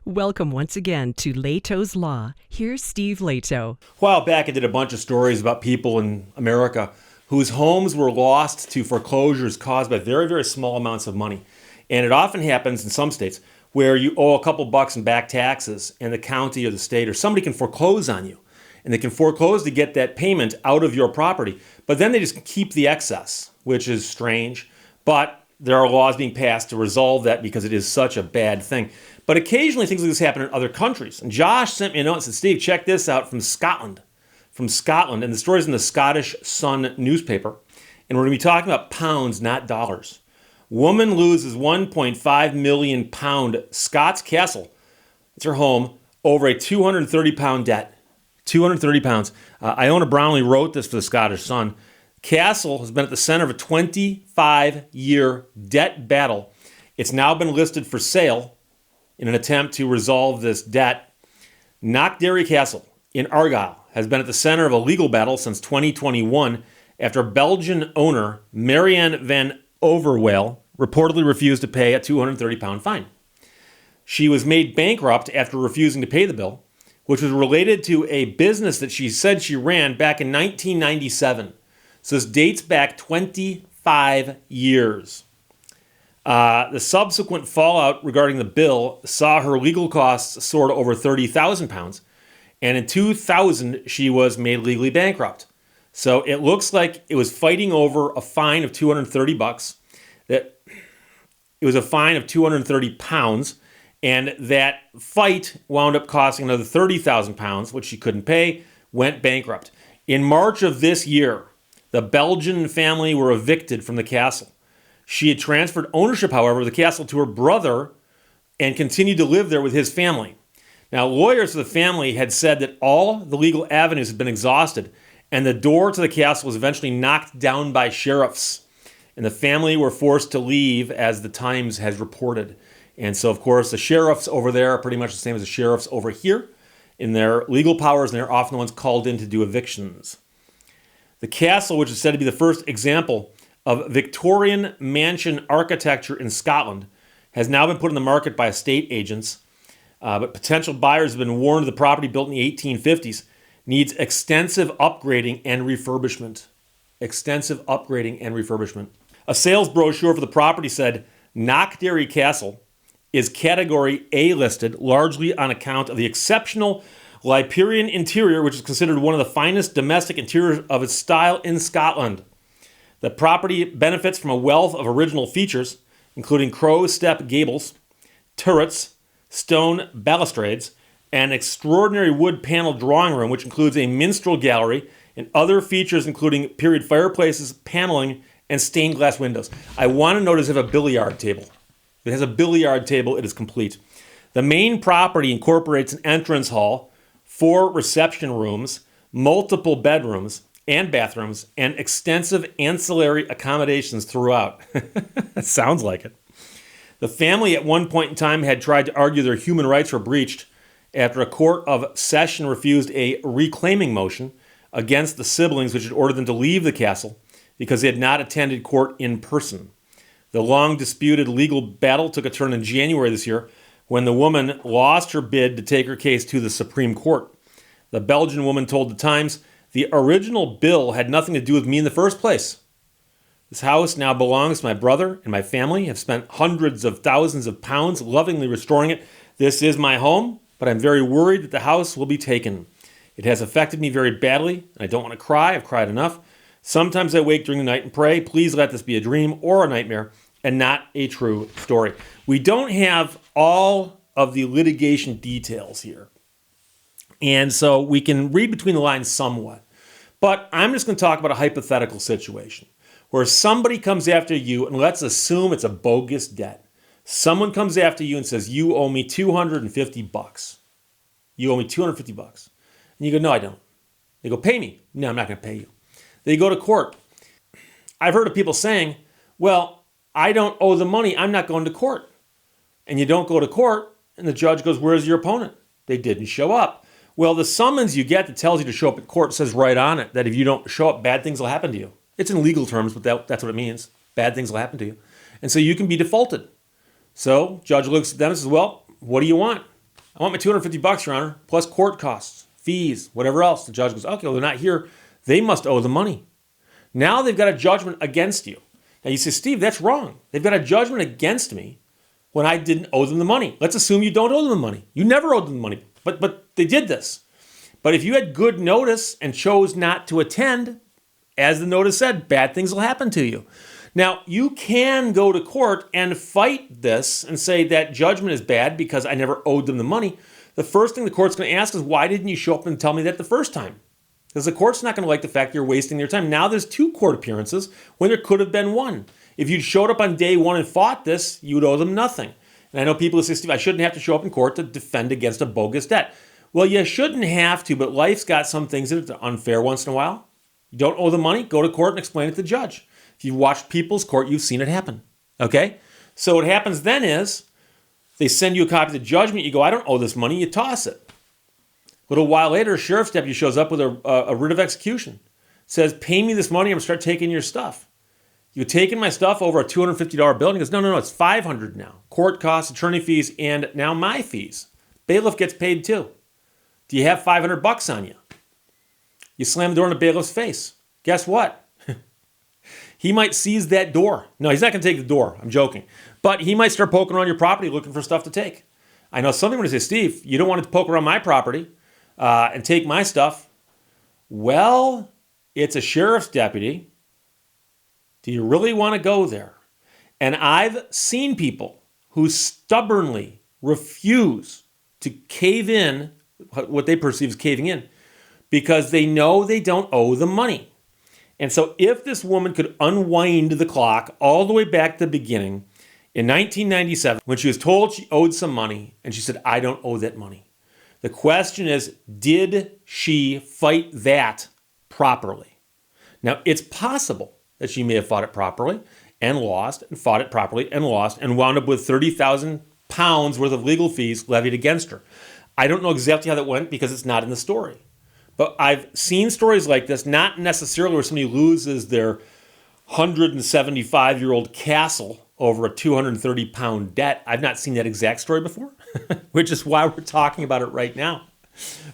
Welcome once again to Lehto's Law. Here's Steve Lehto. A while back, I did a bunch of stories about people in America whose homes were lost to foreclosures caused by very, very small amounts of money. And it often happens in some states where you owe a couple bucks in back taxes and the county or the state or somebody can foreclose on you. And they can foreclose to get that payment out of your property. But then they just keep the excess, which is strange. But there are laws being passed to resolve that because it is such a bad thing. But occasionally things like this happen in other countries. And Josh sent me a note and said, Steve, check this out from Scotland. And the story's in the Scottish Sun newspaper. And we're going to be talking about pounds, not dollars. Woman loses 1.5 million pound Scots Castle. It's her home over a 230 pound debt. 230 pounds. Iona Brownlee wrote this for the Scottish Sun. Castle has been at the center of a 25-year debt battle. It's now been listed for sale in an attempt to resolve this debt. Knockderry Castle in Argyll has been at the center of a legal battle since 2021 after Belgian owner Marianne van Overwel reportedly refused to pay a 230-pound fine. She was made bankrupt after refusing to pay the bill, which was related to a business that she said she ran back in 1997. So this dates back 25 years. The subsequent fallout regarding the bill saw her legal costs soar to over 30,000 pounds. And in 2000, she was made legally bankrupt. So it looks like it was fighting over a fine of 230 bucks. That it was a fine of 230 pounds. And that fight wound up costing another 30,000 pounds, which she couldn't pay, went bankrupt. In March of this year, the Belgian family were evicted from the castle. She had transferred ownership, however, of the castle to her brother and continued to live there with his family. Now, lawyers for the family had said that all the legal avenues had been exhausted, and the door to the castle was eventually knocked down by sheriffs. And the family were forced to leave, as the Times has reported. And so, of course, the sheriffs over there are pretty much the same as the sheriffs over here in their legal powers, and they're often the ones called in to do evictions. The castle, which is said to be the first example of Victorian mansion architecture in Scotland, has now been put in the market by estate agents. But potential buyers have been warned the property built in the 1850s needs extensive upgrading and refurbishment. Extensive upgrading and refurbishment. A sales brochure for the property said, Knockderry Castle is Category A listed, largely on account of the exceptional Lyperian interior, which is considered one of the finest domestic interiors of its style in Scotland. The property benefits from a wealth of original features, including crow step gables, turrets, stone balustrades, and an extraordinary wood paneled drawing room, which includes a minstrel gallery and other features including period fireplaces, paneling, and stained glass windows. I want to note it has a billiard table. If it has a billiard table, it is complete. The main property incorporates an entrance hall, 4 reception rooms, multiple bedrooms and bathrooms, and extensive ancillary accommodations throughout. Sounds like it. The family at one point in time had tried to argue their human rights were breached after a court of session refused a reclaiming motion against the siblings, which had ordered them to leave the castle because they had not attended court in person. The long disputed legal battle took a turn in January this year when the woman lost her bid to take her case to the Supreme Court. The Belgian woman told the Times, the original bill had nothing to do with me in the first place. This house now belongs to my brother and my family. Have spent hundreds of thousands of pounds lovingly restoring it. This is my home, but I'm very worried that the house will be taken. It has affected me very badly, and I don't want to cry. I've cried enough. Sometimes I wake during the night and pray, please let this be a dream or a nightmare and not a true story. We don't have all of the litigation details here. And so we can read between the lines somewhat. But I'm just going to talk about a hypothetical situation where somebody comes after you, and let's assume it's a bogus debt. Someone comes after you and says, you owe me 250 bucks. You owe me 250 bucks. And you go, no, I don't. They go, pay me. No, I'm not going to pay you. They go to court. I've heard of people saying, well, I don't owe the money. I'm not going to court. And you don't go to court, and the judge goes, where's your opponent? They didn't show up. Well, the summons you get that tells you to show up at court says right on it that if you don't show up, bad things will happen to you. It's in legal terms, but that's what it means. Bad things will happen to you. And so you can be defaulted. So judge looks at them and says, well, what do you want? I want my $250, Your Honor, plus court costs, fees, whatever else. The judge goes, okay, well, they're not here. They must owe the money. Now they've got a judgment against you. Now you say, Steve, that's wrong. They've got a judgment against me when I didn't owe them the money. Let's assume you don't owe them the money. You never owed them the money, but they did this. But if you had good notice and chose not to attend, as the notice said, bad things will happen to you. Now, you can go to court and fight this and say that judgment is bad because I never owed them the money. The first thing the court's going to ask is, why didn't you show up and tell me that the first time? Because the court's not going to like the fact you're wasting their time. Now there's 2 court appearances when there could have been 1. If you'd showed up on day 1 and fought this, you'd owe them nothing. And I know people who say, Steve, I shouldn't have to show up in court to defend against a bogus debt. Well, you shouldn't have to, but life's got some things that are unfair once in a while. You don't owe the money, go to court and explain it to the judge. If you've watched People's Court, you've seen it happen. Okay? So what happens then is they send you a copy of the judgment. You go, I don't owe this money. You toss it. A little while later, a sheriff's deputy shows up with a writ of execution. Says, pay me this money. I'm going to start taking your stuff. You're taking my stuff over a $250 bill. And he goes, no, it's $500 now. Court costs, attorney fees, and now my fees. Bailiff gets paid too. Do you have $500 on you? You slam the door in the bailiff's face. Guess what? He might seize that door. No, he's not going to take the door. I'm joking. But he might start poking around your property looking for stuff to take. I know some people are going to say, Steve, you don't want to poke around my property and take my stuff. Well, it's a sheriff's deputy. Do you really want to go there? And I've seen people who stubbornly refuse to cave in, what they perceive as caving in, because they know they don't owe the money. And so if this woman could unwind the clock all the way back to the beginning, in 1997, when she was told she owed some money, and she said, I don't owe that money. The question is, did she fight that properly? Now, it's possible that she may have fought it properly and lost, and fought it properly and lost, and wound up with 30,000 pounds worth of legal fees levied against her. I don't know exactly how that went because it's not in the story. But I've seen stories like this, not necessarily where somebody loses their 175-year-old castle over a 230-pound debt. I've not seen that exact story before, which is why we're talking about it right now.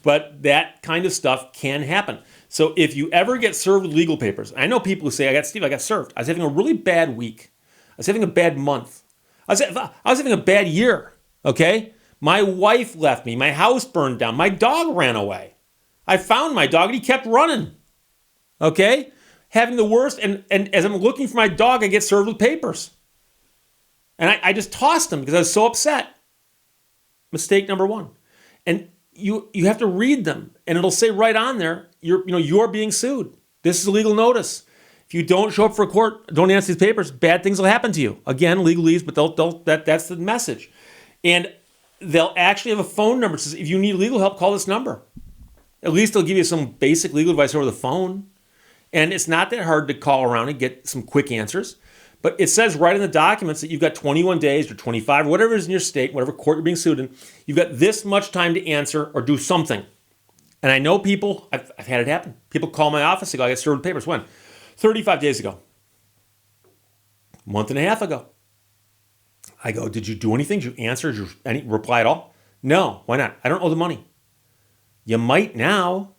But that kind of stuff can happen. So if you ever get served with legal papers, I know people who say, I got served. I was having a really bad week. I was having a bad month. I was having a bad year, okay? My wife left me. My house burned down. My dog ran away. I found my dog and he kept running, okay? Having the worst, and as I'm looking for my dog, I get served with papers. And I just tossed them because I was so upset. Mistake number 1. And you have to read them, and it'll say right on there, you're being sued. This is a legal notice. If you don't show up for court, don't answer these papers, bad things will happen to you. Again, legalese, but that's the message. And they'll actually have a phone number that says, if you need legal help, call this number. At least they'll give you some basic legal advice over the phone. And it's not that hard to call around and get some quick answers. But it says right in the documents that you've got 21 days or 25, or whatever is in your state, whatever court you're being sued in, you've got this much time to answer or do something. And I know people, I've had it happen. People call my office, they go, I got served with papers. When? 35 days ago. A month and a half ago. I go, did you do anything? Did you answer? Did you any reply at all? No. Why not? I don't owe the money. You might now,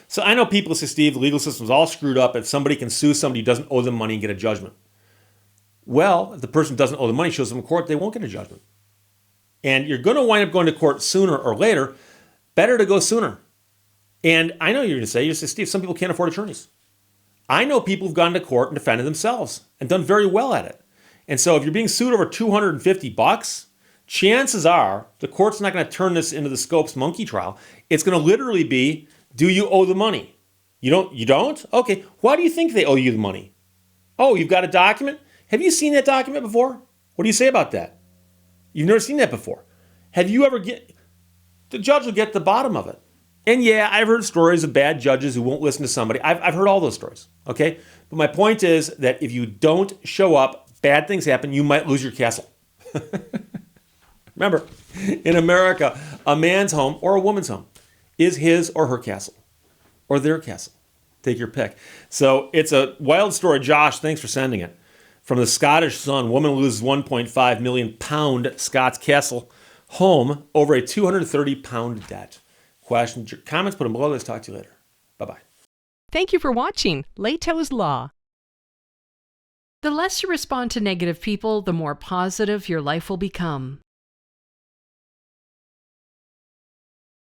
So I know people say, Steve, the legal system's all screwed up. If somebody can sue somebody who doesn't owe them money and get a judgment. Well, if the person doesn't owe the money, shows them in court, they won't get a judgment. And you're going to wind up going to court sooner or later. Better to go sooner. And I know you're going to say, Steve, some people can't afford attorneys. I know people who've gone to court and defended themselves and done very well at it. And so if you're being sued over $250, chances are the court's not going to turn this into the Scopes monkey trial. It's going to literally be, do you owe the money? You don't? Okay. Why do you think they owe you the money? Oh, you've got a document? Have you seen that document before? What do you say about that? You've never seen that before. Have you ever the judge will get to the bottom of it. And yeah, I've heard stories of bad judges who won't listen to somebody. I've heard all those stories, okay? But my point is that if you don't show up, bad things happen. You might lose your castle. Remember, in America, a man's home or a woman's home is his or her castle or their castle. Take your pick. So it's a wild story. Josh, thanks for sending it. From the Scottish Sun, woman loses 1.5 million pound Scots castle home over a 230-pound debt. Questions or comments, put them below. Let's talk to you later. Bye-bye. Thank you for watching Lehto's Law. The less you respond to negative people, the more positive your life will become.